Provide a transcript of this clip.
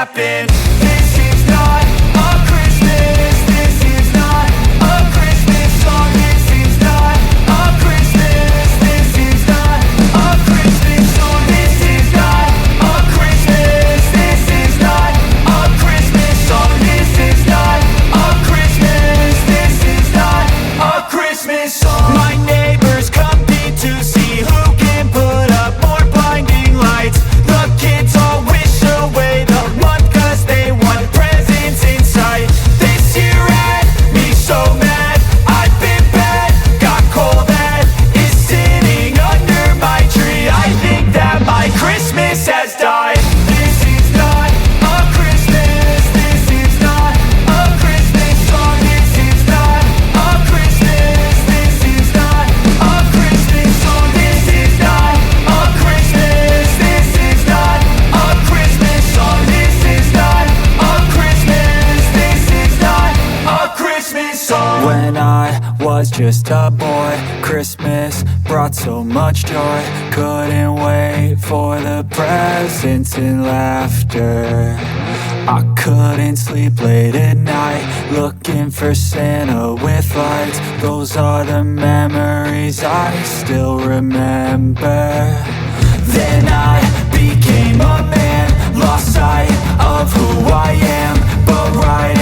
happen. This is not a Christmas. This is not a Christmas song. This is not a Christmas. This is not a Christmas song. This is not a Christmas. This is not a Christmas song. This is not a Christmas. This is not a Christmas song. My neighbors compete to see who can put up more blinding lights. The kids all wish away the month 'cause they want presents in sight. This year had me so mad, I've been bad, got coal that is sitting under my tree. I think that my Christmas has died. This is not a Christmas. This is not a Christmas song. This is not a Christmas. This is not a Christmas song. This is not a Christmas. This is not a Christmas song. This is not a Christmas. This is not a Christmas song. When I was just a boy, Christmas brought so much joy. Couldn't wait for the presents and laughter. I couldn't sleep late at night, looking for Santa with lights. Those are the memories I still remember. Then I became a man, lost sight of who I am. But right